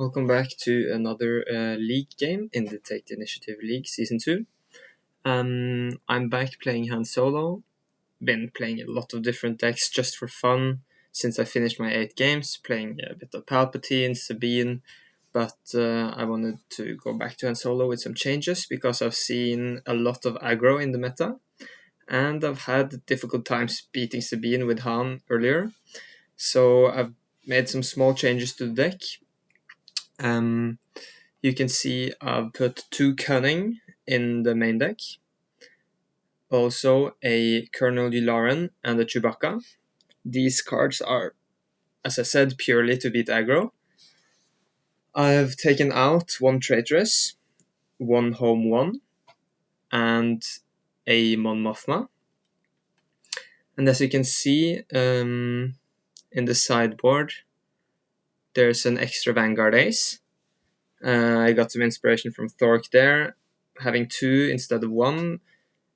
Welcome back to another league game in the Take the Initiative League Season 2. I'm back playing Han Solo. Been playing a lot of different decks just for fun since I finished my 8 games, playing a bit of Palpatine, Sabine, but I wanted to go back to Han Solo with some changes because I've seen a lot of aggro in the meta, and I've had difficult times beating Sabine with Han earlier, so I've made some small changes to the deck. You can see I've put 2 Cunning in the main deck, also a Colonel Yularen and a Chewbacca. These cards are, as I said, purely to beat aggro. I've taken out 1 Traitress, 1 Home 1, and a Mon Mothma. And as you can see in the sideboard, there's an extra Vanguard Ace. I got some inspiration from Thork there. Having 2 instead of 1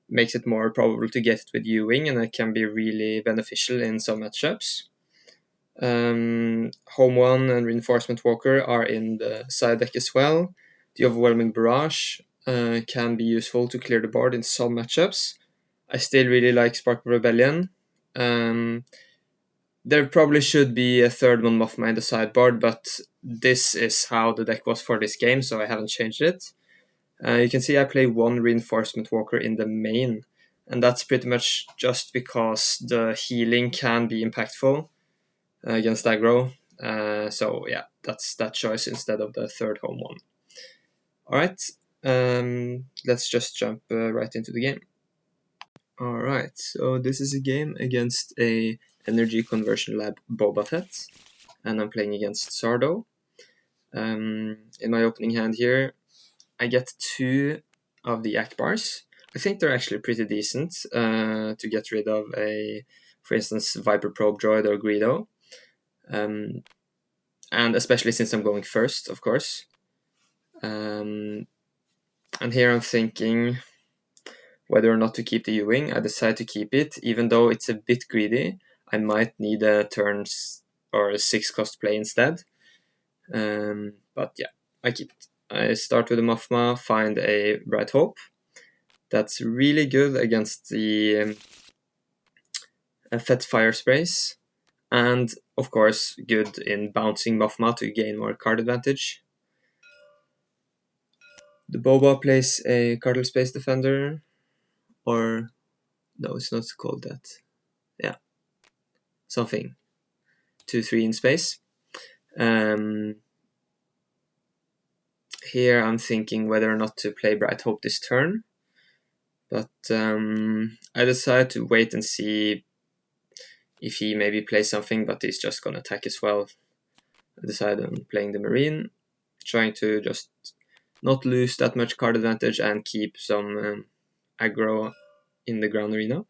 makes it more probable to get it with U-Wing, and it can be really beneficial in some matchups. Home 1 and Reinforcement Walker are in the side deck as well. The Overwhelming Barrage can be useful to clear the board in some matchups. I still really like Spark of Rebellion. There probably should be a third Mon Mothma in the sideboard, but this is how the deck was for this game, so I haven't changed it. You can see I play 1 Reinforcement Walker in the main, and that's pretty much just because the healing can be impactful against aggro. So yeah, that's that choice instead of the third Home 1. Alright, let's just jump right into the game. Alright, so this is a game against a Energy Conversion Lab Boba Fett, and I'm playing against Sardo. In my opening hand here, I get 2 of the Akbars. I think they're actually pretty decent to get rid of for instance, Viper Probe Droid or Greedo. And especially since I'm going first, of course. And here I'm thinking whether or not to keep the U-Wing. I decide to keep it, even though it's a bit greedy. I might need a turns or a 6-cost play instead. But yeah, I keep it. I start with a Mothma, find a Bright Hope. That's really good against the Fett Fire Sprays, and of course good in bouncing Mothma to gain more card advantage. The Boba plays a Cardinal Space Defender, or no, it's not called that. Yeah, something. 2/3 in space. Here I'm thinking whether or not to play Bright Hope this turn, but I decide to wait and see if he maybe plays something, but he's just gonna attack as well. I decide on playing the Marine, trying to just not lose that much card advantage and keep some aggro in the ground arena.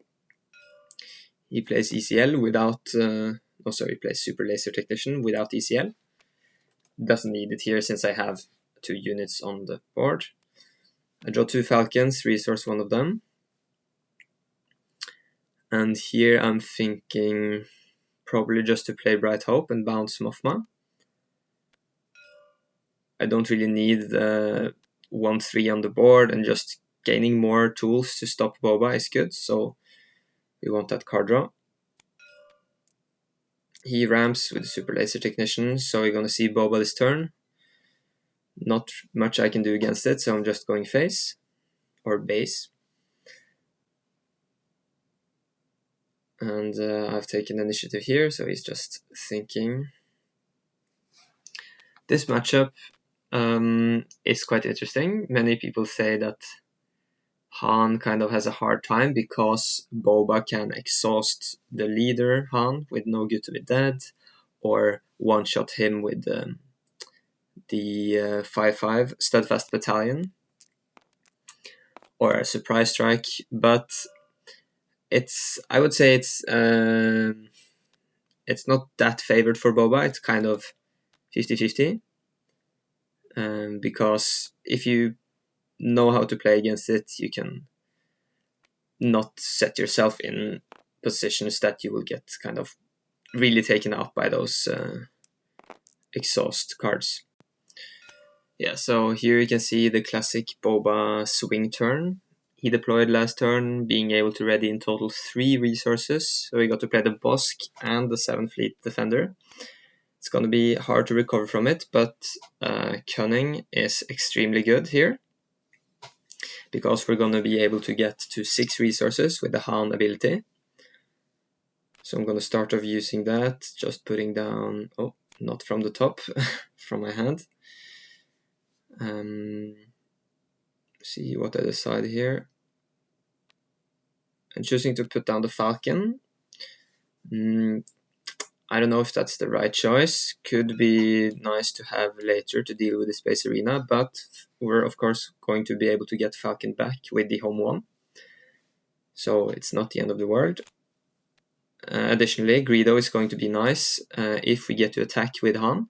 He plays ECL without, he plays Super Laser Technician without ECL. Doesn't need it here since I have 2 units on the board. I draw 2 Falcons, resource 1 of them. And here I'm thinking probably just to play Bright Hope and bounce Mothma. I don't really need the 1/3 on the board, and just gaining more tools to stop Boba is good, so we want that card draw. He ramps with the Super Laser Technician, so we're gonna see Boba this turn. Not much I can do against it, so I'm just going face, or base. And I've taken initiative here, so he's just thinking. This matchup is quite interesting. Many people say that Han kind of has a hard time because Boba can exhaust the leader Han with no good to be dead, or one-shot him with the 5/5 Steadfast Battalion, or a Surprise Strike, but I would say it's not that favored for Boba. It's kind of 50-50, because if you know how to play against it, you can not set yourself in positions that you will get kind of really taken out by those exhaust cards. Yeah, so here you can see the classic Boba swing turn. He deployed last turn, being able to ready in total 3 resources. So we got to play the Bosk and the 7th Fleet Defender. It's going to be hard to recover from it, but Cunning is extremely good here, because we're going to be able to get to 6 resources with the Han ability. So I'm going to start off using that, just putting down, oh, not from the top, from my hand. See what I decide here. I'm choosing to put down the Falcon. I don't know if that's the right choice. Could be nice to have later to deal with the Space Arena, but we're of course going to be able to get Falcon back with the home one. So it's not the end of the world. Additionally, Greedo is going to be nice if we get to attack with Han.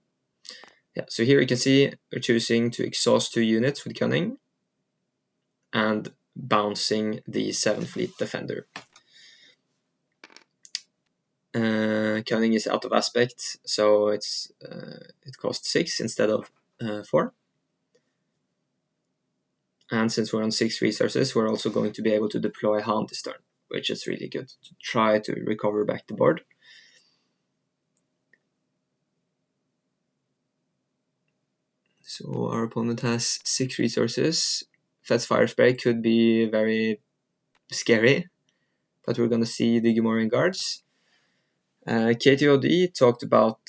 Yeah, so here you can see we're choosing to exhaust 2 units with Cunning and bouncing the 7th Fleet Defender. Cunning is out of aspect, so it costs 6 instead of 4. And since we're on 6 resources, we're also going to be able to deploy Han this turn, which is really good to try to recover back the board. So our opponent has 6 resources. Fett's Fire Spray could be very scary, but we're going to see the Gamorrean Guards. KTOD talked about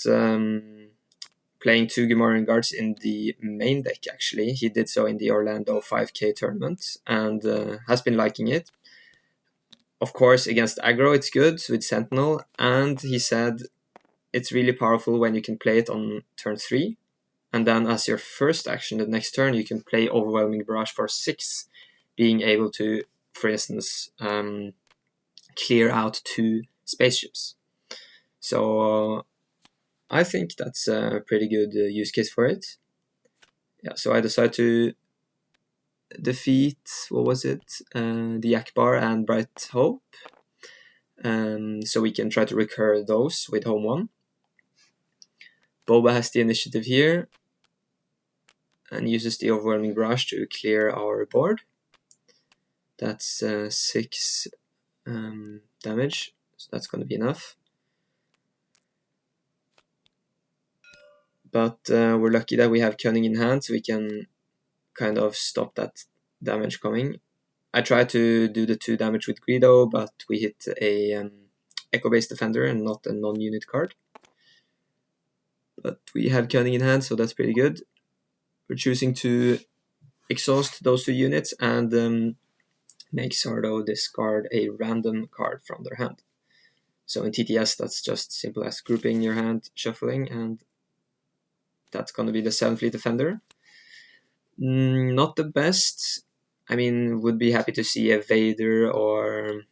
playing 2 Gamorrean Guards in the main deck, actually. He did so in the Orlando 5K tournament and has been liking it. Of course, against aggro it's good with Sentinel, and he said it's really powerful when you can play it on turn 3, and then as your first action the next turn you can play Overwhelming Barrage for 6, being able to, for instance, clear out 2 spaceships. So I think that's a pretty good use case for it. Yeah, so I decided to defeat, what was it, the Akbar and Bright Hope. So we can try to recur those with home 1. Boba has the initiative here and uses the Overwhelming Barrage to clear our board. That's 6 damage, so that's going to be enough. But we're lucky that we have Cunning in hand, so we can kind of stop that damage coming. I tried to do the 2 damage with Greedo, but we hit a Echo-based Defender and not a non-unit card. But we have Cunning in hand, so that's pretty good. We're choosing to exhaust those 2 units and make Sardo discard a random card from their hand. So in TTS, that's just simple as grouping your hand, shuffling, and that's going to be the 7th Fleet Defender. Not the best. I mean, would be happy to see a Vader or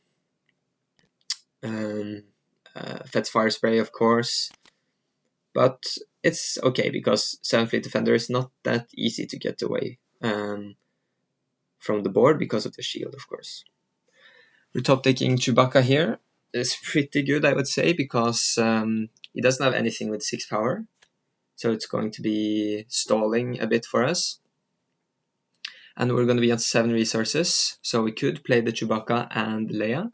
Fett's Fire Spray, of course. But it's okay, because 7th Fleet Defender is not that easy to get away from the board because of the shield, of course. We're top taking Chewbacca here. It's pretty good, I would say, because he doesn't have anything with 6 power. So it's going to be stalling a bit for us. And we're going to be at 7 resources, so we could play the Chewbacca and Leia.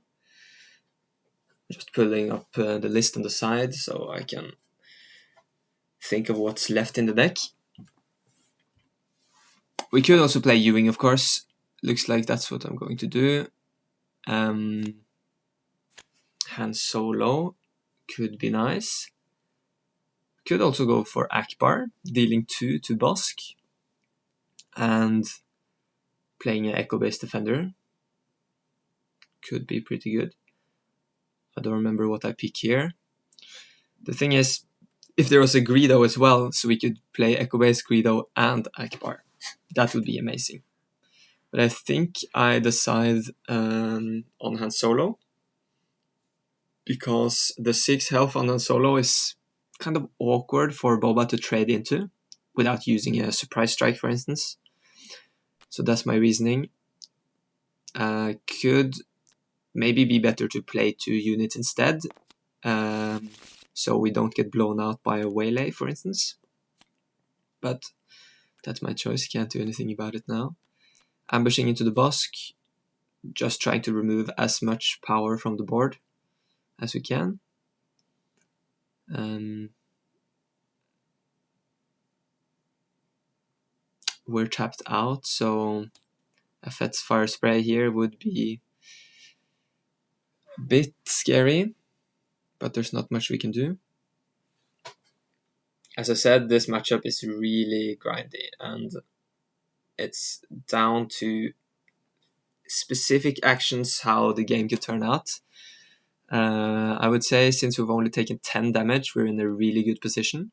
Just pulling up the list on the side so I can think of what's left in the deck. We could also play Ewing, of course. Looks like that's what I'm going to do. Han Solo could be nice. Could also go for Akbar, dealing 2 to Bosk, and playing an Echo-based Defender. Could be pretty good. I don't remember what I pick here. The thing is, if there was a Greedo as well, so we could play Echo-based Greedo and Akbar, that would be amazing. But I think I decide on Han Solo, because the 6 health on Han Solo is kind of awkward for Boba to trade into without using a surprise strike, for instance. So that's my reasoning. Could maybe be better to play 2 units instead, so we don't get blown out by a waylay, for instance. But That's my choice, can't do anything about it now. Ambushing into the Bosk, just trying to remove as much power from the board as we can. We're tapped out, so a Fett's Fire Spray here would be a bit scary, but there's not much we can do. As I said, this matchup is really grindy, and it's down to specific actions how the game could turn out. I would say since we've only taken 10 damage, we're in a really good position.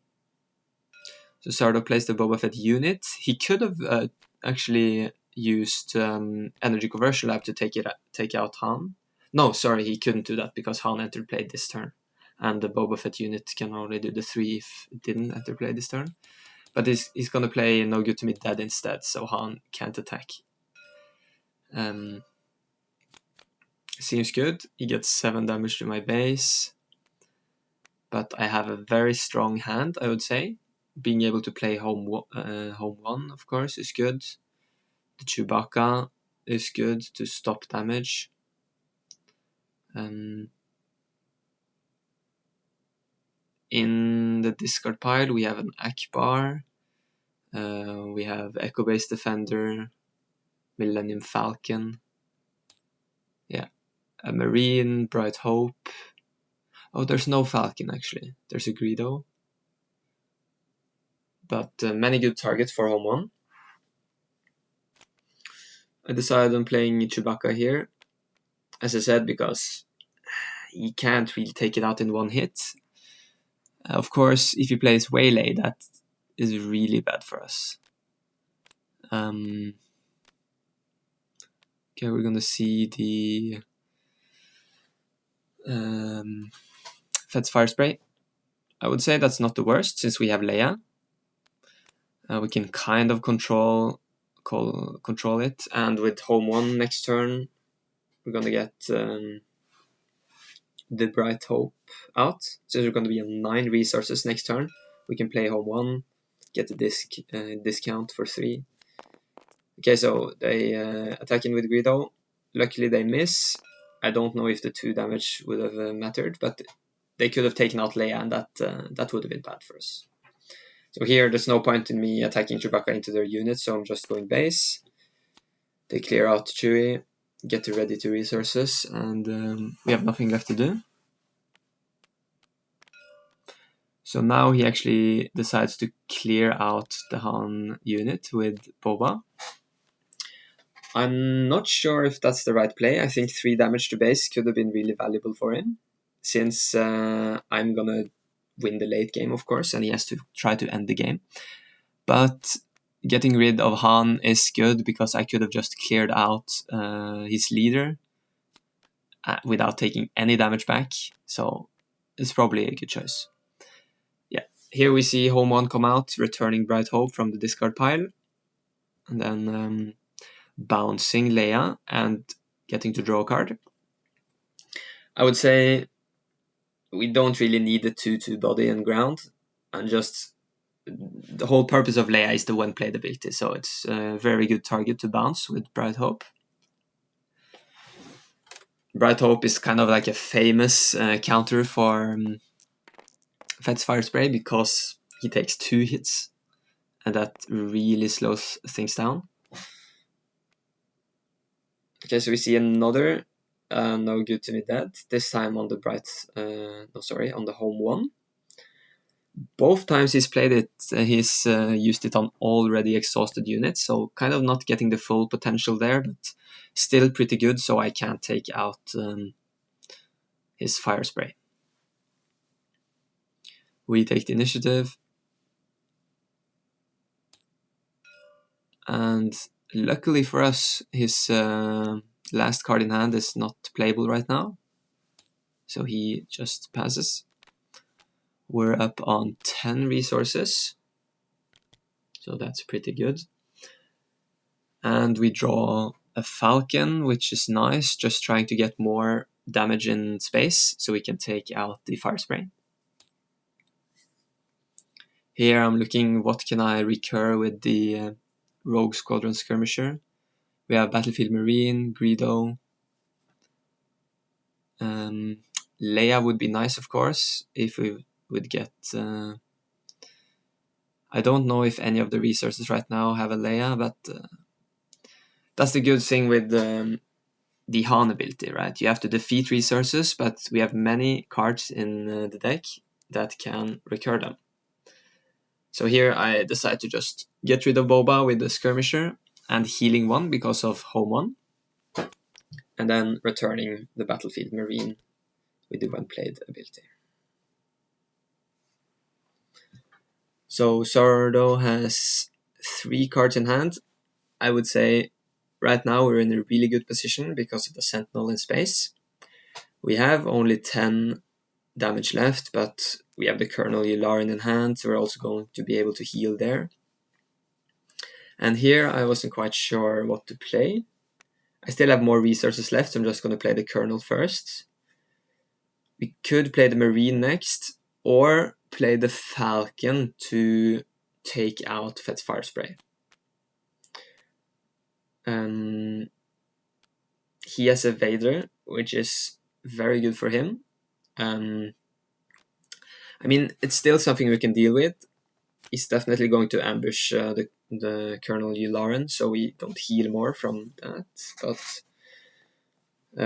So Sardo plays the Boba Fett unit. He could have actually used Energy Conversion Lab to take out Han. No, sorry, he couldn't do that because Han entered play this turn. And the Boba Fett unit can only do the 3 if it didn't enter play this turn. But he's going to play No Good to Me Dead instead, so Han can't attack. Seems good. He gets 7 damage to my base. But I have a very strong hand, I would say. Being able to play home 1, of course, is good. The Chewbacca is good to stop damage. In the discard pile, we have an Akbar. We have Echo Base Defender, Millennium Falcon. Yeah, a Marine, Bright Hope. Oh, there's no Falcon actually. There's a Greedo. But many good targets for home 1. I decided on playing Chewbacca here. As I said, because he can't really take it out in 1 hit. Of course, if he plays Waylay, that is really bad for us. Okay, we're gonna see the Fett's Fire Spray. I would say that's not the worst, since we have Leia. We can kind of control it, and with home 1 next turn, we're gonna get the Bright Hope out. So there's going to be a 9 resources next turn. We can play home 1, get the discount for 3. Okay, so they attack in with Greedo. Luckily they miss. I don't know if the 2 damage would have mattered, but they could have taken out Leia, and that would have been bad for us. So here there's no point in me attacking Chewbacca into their unit, so I'm just going base. They clear out Chewie, get ready to resources, and we have nothing left to do. So now he actually decides to clear out the Han unit with Boba. I'm not sure if that's the right play. I think 3 damage to base could have been really valuable for him, since I'm gonna win the late game, of course, and he has to try to end the game. But getting rid of Han is good, because I could have just cleared out his leader without taking any damage back, so it's probably a good choice. Yeah, here we see home 1 come out, returning Bright Hope from the discard pile, and then bouncing Leia and getting to draw a card. I would say we don't really need the 2/2 body and ground, and just the whole purpose of Leia is the one played ability, so it's a very good target to bounce with Bright Hope. Bright Hope is kind of like a famous counter for Fett's Fire Spray, because he takes 2 hits, and that really slows things down. Okay, so we see another No Good to Me Dead, this time on the on the home 1. Both times he's played it, he's used it on already exhausted units, so kind of not getting the full potential there, but still pretty good, so I can't take out his Fire Spray. We take the initiative, and luckily for us, his last card in hand is not playable right now, so he just passes. We're up on 10 resources, so that's pretty good. And we draw a Falcon, which is nice, just trying to get more damage in space so we can take out the Fire Spray. Here I'm looking what can I recur with the Rogue Squadron Skirmisher. We have Battlefield Marine, Greedo. Leia would be nice, of course, if we would get... I don't know if any of the resources right now have a Leia, but that's the good thing with the Han ability, right? You have to defeat resources, but we have many cards in the deck that can recur them. So here I decide to just get rid of Boba with the Skirmisher and healing 1 because of home 1. And then returning the Battlefield Marine with the When Played ability. So Sordo has 3 cards in hand. I would say right now we're in a really good position because of the Sentinel in space. We have only 10 damage left, but we have the Colonel Yularen in hand, so we're also going to be able to heal there. And here I wasn't quite sure what to play. I still have more resources left, so I'm just going to play the Colonel first. We could play the Marine next, or play the Falcon to take out Fett's Fire Spray. He has a Vader, which is very good for him. I mean, it's still something we can deal with. He's definitely going to ambush the Colonel Yularen, so we don't heal more from that. But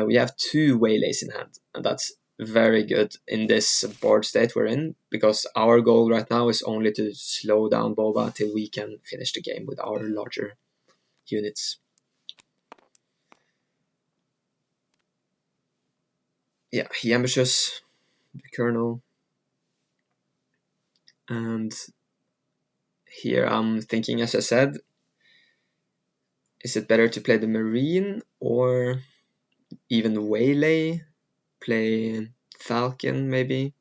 we have 2 Waylays in hand, and that's very good in this board state we're in, because our goal right now is only to slow down Boba till we can finish the game with our larger units. Yeah, he ambushes the Colonel. And here I'm thinking, as I said, is it better to play the Marine or even Waylay? Play Falcon, maybe?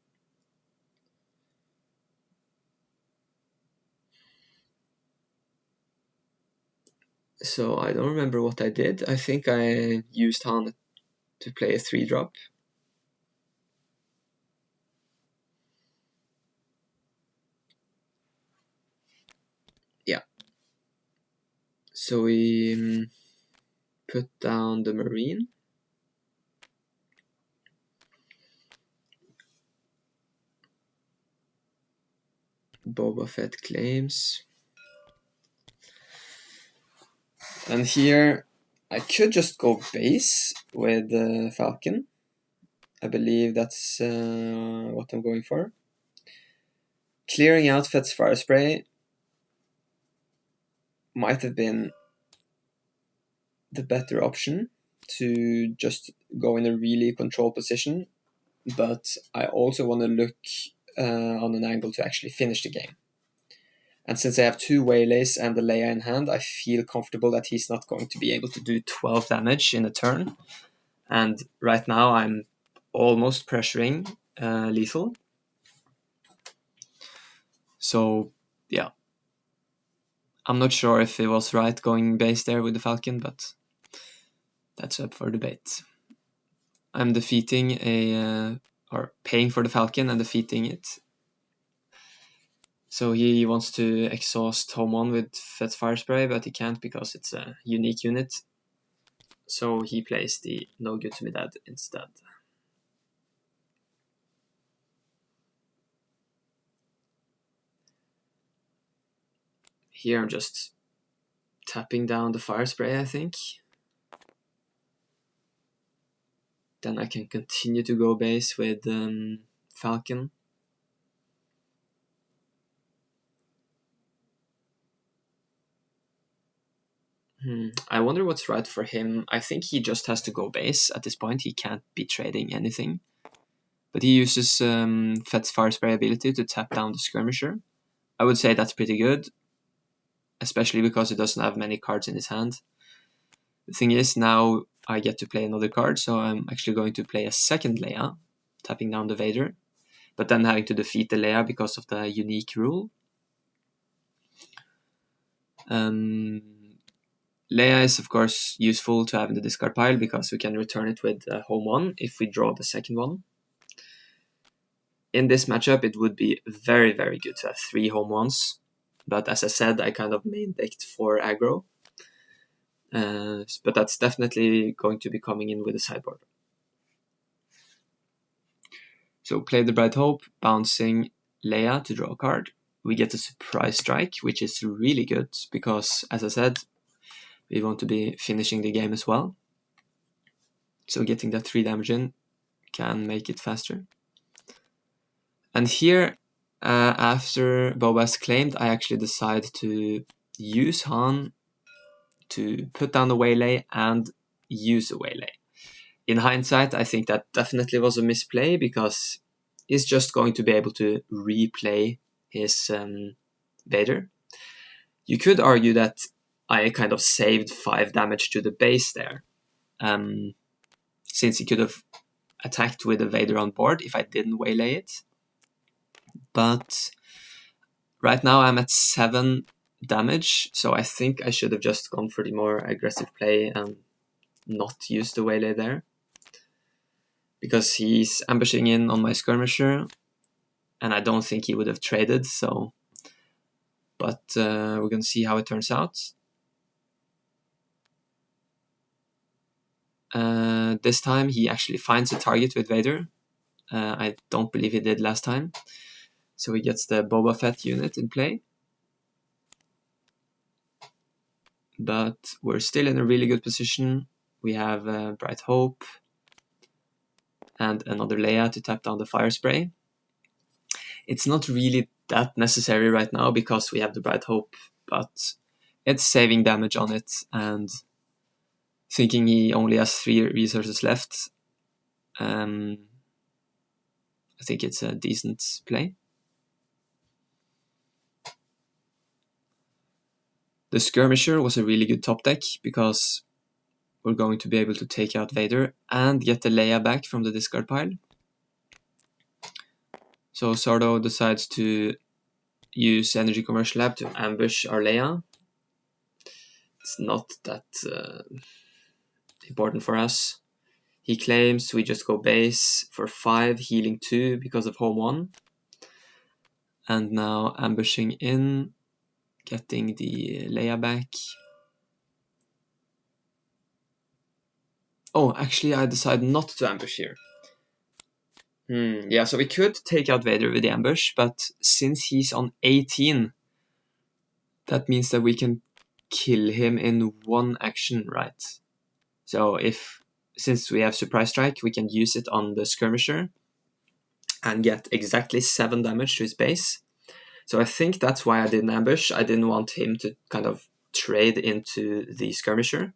So I don't remember what I did. I think I used Han to play a 3-drop. Yeah. So we put down the Marine. Boba Fett claims. And here I could just go base with the Falcon. I believe that's what I'm going for. Clearing out Fett's Fire Spray might have been the better option to just go in a really controlled position, but I also want to look on an angle to actually finish the game. And since I have 2 Waylays and the Leia in hand, I feel comfortable that he's not going to be able to do 12 damage in a turn. And right now I'm almost pressuring lethal. So yeah, I'm not sure if it was right going base there with the Falcon, but that's up for debate. I'm defeating or paying for the Falcon and defeating it. So he wants to exhaust home 1 with Fett's Fire Spray, but he can't because it's a unique unit. So he plays the No Good To Me Dad instead. Here I'm just tapping down the Fire Spray, I think. Then I can continue to go base with Falcon. I wonder what's right for him. I think he just has to go base at this point. He can't be trading anything. But he uses Fett's Fire Spray ability to tap down the Skirmisher. I would say that's pretty good, especially because he doesn't have many cards in his hand. The thing is, now I get to play another card, so I'm actually going to play a second Leia, tapping down the Vader, but then having to defeat the Leia because of the unique rule. Leia is of course useful to have in the discard pile because we can return it with home 1 if we draw the second one. in this matchup, it would be very, very good to have 3 home ones. But as I said, I kind of main decked for aggro. But that's definitely going to be coming in with the sideboard. So play the Bright Hope, bouncing Leia to draw a card. We get a surprise strike, which is really good because, as I said, we want to be finishing the game as well. So getting that 3 damage in can make it faster. And here, after Boba's claimed, I actually decide to use Han to put down the waylay and use a waylay. In hindsight, I think that definitely was a misplay because he's just going to be able to replay his Vader. You could argue that I kind of saved 5 damage to the base there, since he could have attacked with a Vader on board if I didn't waylay it. But right now I'm at 7 damage, so I think I should have just gone for the more aggressive play and not used the waylay there. Because he's ambushing in on my skirmisher, and I don't think he would have traded, so... But we're going to see how it turns out. This time he actually finds a target with Vader. I don't believe he did last time. So he gets the Boba Fett unit in play. But we're still in a really good position. We have Bright Hope and another Leia to tap down the Fire Spray. It's not really that necessary right now because we have the Bright Hope, but it's saving damage on it, and thinking he only has 3 resources left, I think it's a decent play. The Skirmisher was a really good top deck because we're going to be able to take out Vader and get the Leia back from the discard pile. So Sardo decides to use Energy Commercial Lab to ambush our Leia. It's not that important for us. He claims we just go base for 5, healing 2 because of home 1. And now ambushing in, getting the Leia back. Oh, actually I decide not to ambush here. Yeah, so we could take out Vader with the ambush, but since he's on 18, that means that we can kill him in 1 action, right? So since we have Surprise Strike, we can use it on the Skirmisher and get exactly 7 damage to his base. So I think that's why I didn't ambush. I didn't want him to kind of trade into the Skirmisher.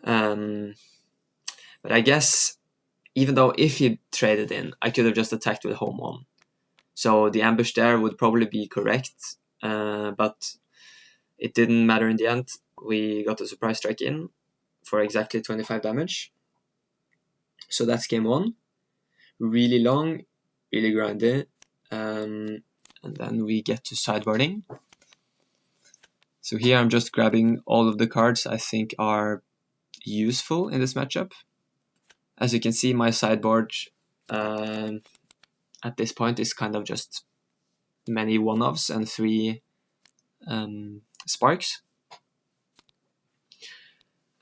But I guess, even though if he traded in, I could have just attacked with home 1. So the ambush there would probably be correct, but it didn't matter in the end. We got a Surprise Strike in for exactly 25 damage. So that's game 1. Really long, really grindy. And then we get to sideboarding. So here I'm just grabbing all of the cards I think are useful in this matchup. As you can see, my sideboard at this point is kind of just many one-offs and 3 sparks.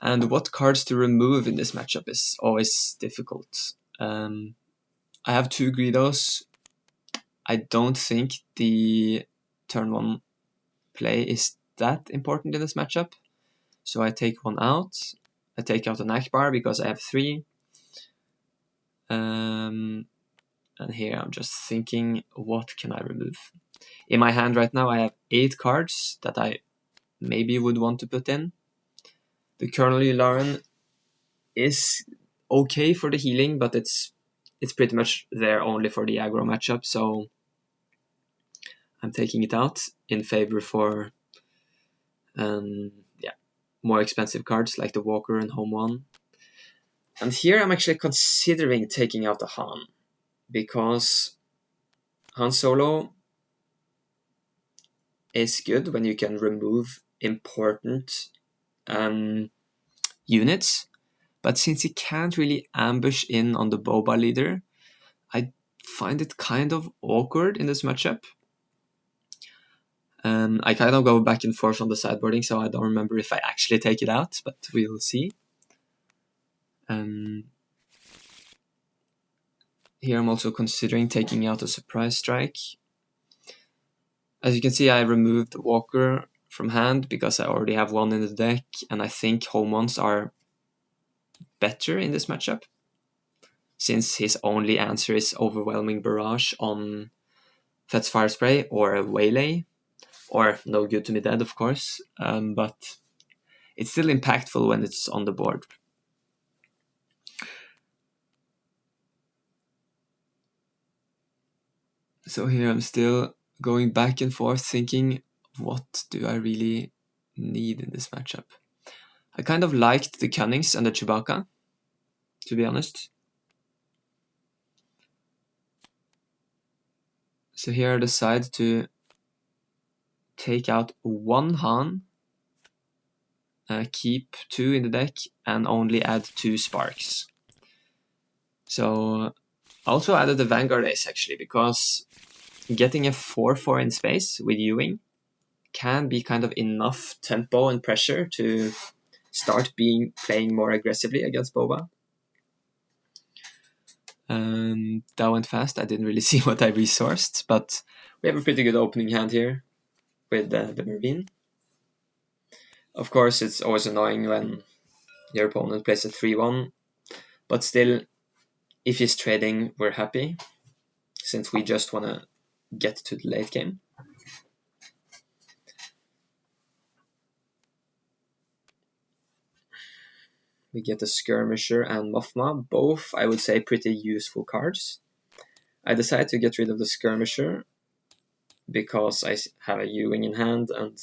And what cards to remove in this matchup is always difficult. I have 2 Greedos. I don't think the turn 1 play is that important in this matchup. So I take 1 out. I take out an Akbar because I have 3. And here I'm just thinking, what can I remove? In my hand right now I have 8 cards that I maybe would want to put in. The Colonel Yularen is okay for the healing, but it's pretty much there only for the aggro matchup, so I'm taking it out in favor for more expensive cards like the Walker and Home 1. And here I'm actually considering taking out the Han, because Han Solo is good when you can remove important units, but since he can't really ambush in on the Boba leader, I find it kind of awkward in this matchup. I kind of go back and forth on the sideboarding, so I don't remember if I actually take it out, but we'll see. Here I'm also considering taking out a surprise strike. As you can see, I removed Walker from hand because I already have one in the deck, and I think home ones are better in this matchup, since his only answer is Overwhelming Barrage on Fett's Fire Spray or a Waylay, or No Good to Me Dead, of course, but it's still impactful when it's on the board. So here I'm still going back and forth thinking, what do I really need in this matchup? I kind of liked the Cunnings and the Chewbacca, to be honest. So here I decide to take out one Han, keep 2 in the deck, and only add 2 Sparks. So I also added the Vanguard Ace actually, because getting a 4/4 in space with Ewing can be kind of enough tempo and pressure to start playing more aggressively against Boba. That went fast. I didn't really see what I resourced, but we have a pretty good opening hand here with the Marine. Of course, it's always annoying when your opponent plays a 3/1, but still, if he's trading, we're happy, since we just want to get to the late game. We get the Skirmisher and Mothma, both, I would say, pretty useful cards. I decided to get rid of the Skirmisher because I have a Ewing in hand and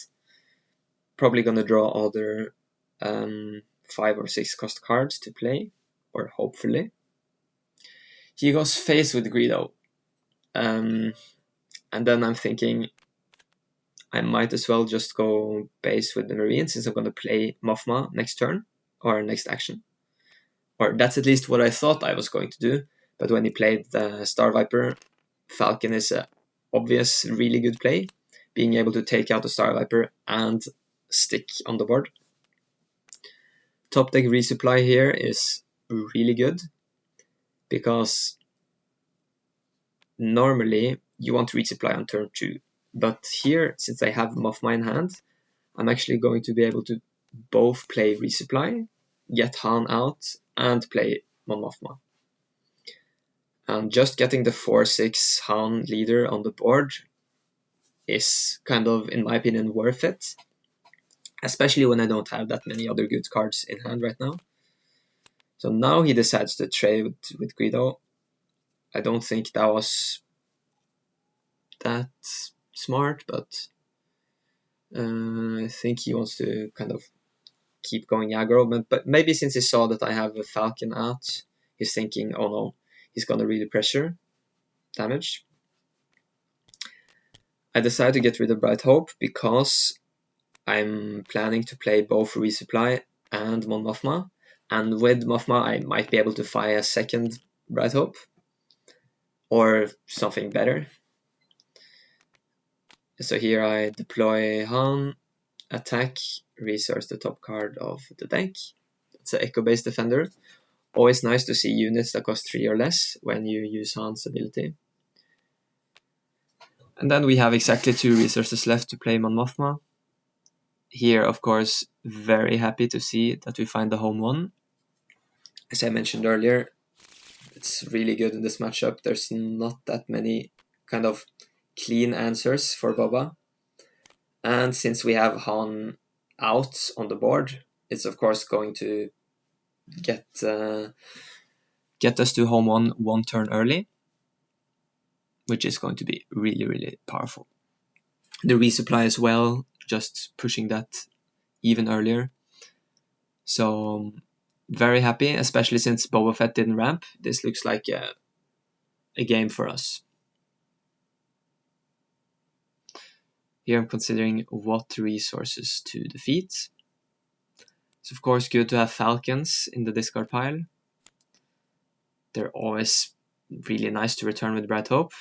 probably gonna draw other 5 or 6 cost cards to play, or hopefully. He goes face with Greedo, and then I'm thinking I might as well just go base with the Marine, since I'm gonna play Mothma next turn, or next action. Or that's at least what I thought I was going to do, but when he played the Star Viper, Falcon is a obvious really good play, being able to take out the Star Viper and stick on the board. Top deck resupply here is really good, because normally you want to resupply on turn 2, but here, since I have Mothma in hand, I'm actually going to be able to both play resupply, get Han out, and play Mon Mothma. And just getting the 4/6 Han leader on the board is kind of, in my opinion, worth it, especially when I don't have that many other good cards in hand right now. So now he decides to trade with Greedo. I don't think that was that smart, but I think he wants to kind of keep going aggro, but maybe since he saw that I have a Falcon out, he's thinking, oh no, he's gonna really pressure damage. I decided to get rid of Bright Hope because I'm planning to play both Resupply and Mon Mothma, and with Mothma I might be able to fire a second Bright Hope, or something better. So here I deploy Han, attack, resource the top card of the deck. It's an Echo-based defender. Always nice to see units that cost 3 or less when you use Han's ability. And then we have exactly 2 resources left to play Mon Mothma. Here, of course, very happy to see that we find the home one. As I mentioned earlier, it's really good in this matchup. There's not that many kind of clean answers for Boba. And since we have Han out on the board, it's of course going to get us to home one turn early, which is going to be really, really powerful. The resupply as well, just pushing that even earlier. So very happy, especially since Boba Fett didn't ramp. This looks like a game for us. Here I'm considering what resources to defeat. It's of course good to have Falcons in the discard pile. They're always really nice to return with Bright Hope.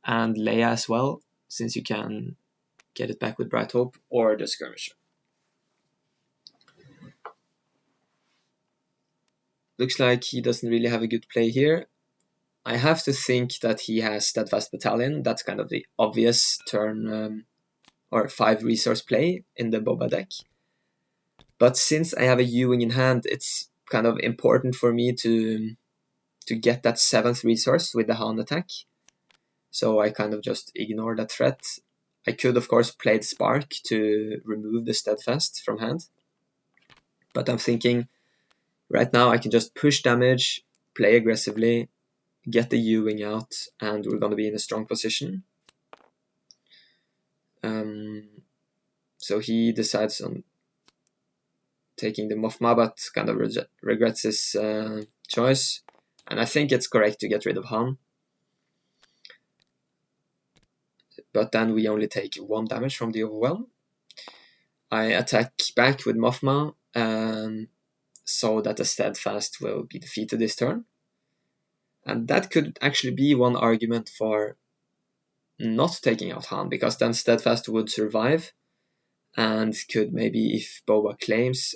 And Leia as well, since you can get it back with Bright Hope or the Skirmisher. Looks like he doesn't really have a good play here. I have to think that he has Steadfast Battalion. That's kind of the obvious turn or 5 resource play in the Boba deck. But since I have a Ewing in hand, it's kind of important for me to get that 7th resource with the Han attack. So I kind of just ignore that threat. I could, of course, play the Spark to remove the Steadfast from hand. But I'm thinking, right now I can just push damage, play aggressively, get the Ewing out, and we're going to be in a strong position. So he decides on taking the Mothma, but kind of regrets his choice. And I think it's correct to get rid of Han. But then we only take 1 damage from the Overwhelm. I attack back with Mothma, so that the Steadfast will be defeated this turn. And that could actually be one argument for not taking out Han, because then Steadfast would survive and could maybe, if Boba claims,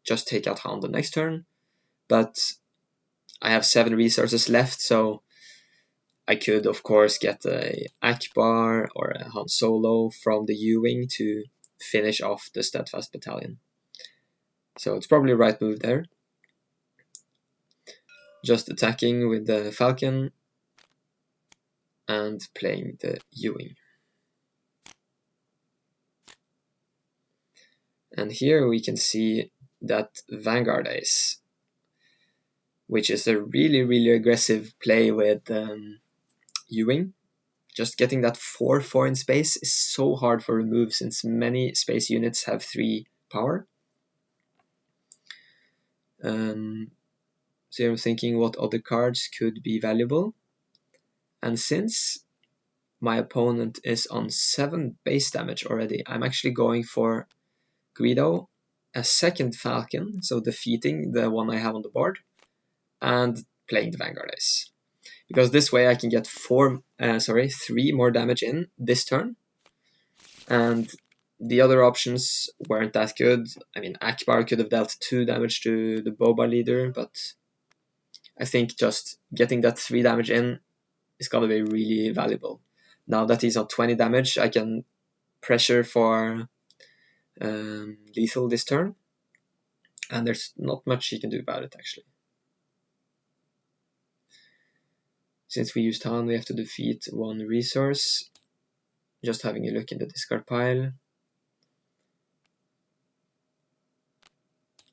just take out Han the next turn. But I have 7 resources left, so I could, of course, get a Akbar or a Han Solo from the Ewing to finish off the Steadfast Battalion. So it's probably the right move there. Just attacking with the Falcon and playing the Ewing. And here we can see that Vanguard Ace, which is a really, really aggressive play with Ewing. Just getting that 4/4 in space is so hard for remove, since many space units have 3 power. So I'm thinking what other cards could be valuable. And since my opponent is on 7 base damage already, I'm actually going for Greedo, a 2nd Falcon, so defeating the one I have on the board, and playing the Vanguard Ace. Because this way I can get 3 more damage in this turn. And the other options weren't that good. I mean, Akbar could have dealt 2 damage to the Boba leader, but I think just getting that 3 damage in is going to be really valuable. Now that he's on 20 damage, I can pressure for lethal this turn, and there's not much he can do about it, actually. Since we used Han, we have to defeat 1 resource. Just having a look in the discard pile.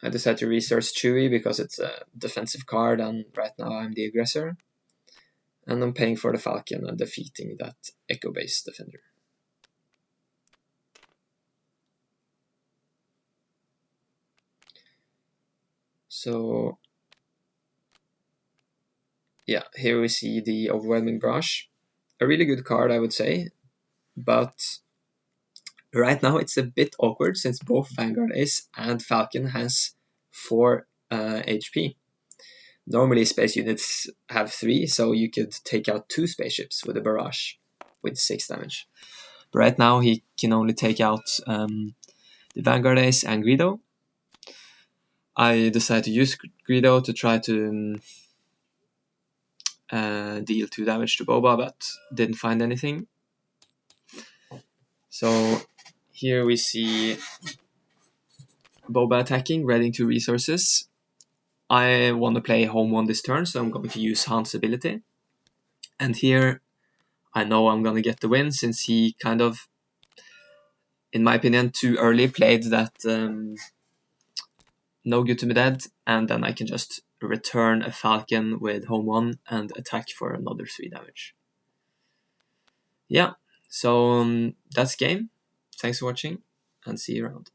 I decided to resource Chewie because it's a defensive card, and right now I'm the aggressor. And I'm paying for the Falcon and defeating that Echo Base defender. So yeah, here we see the Overwhelming Barrage. A really good card, I would say, but right now it's a bit awkward since both Vanguard Ace and Falcon has 4 HP. Normally space units have 3, so you could take out 2 spaceships with a Barrage with 6 damage. But right now he can only take out the Vanguard Ace and Greedo. I decided to use Greedo to try to deal 2 damage to Boba, but didn't find anything. So here we see Boba attacking, reading 2 resources. I want to play home 1 this turn, so I'm going to use Han's ability. And here I know I'm going to get the win, since he kind of, in my opinion, too early played that no good to be dead, and then I can just return a Falcon with home 1 and attack for another 3 damage. Yeah, so that's game. Thanks for watching, and see you around.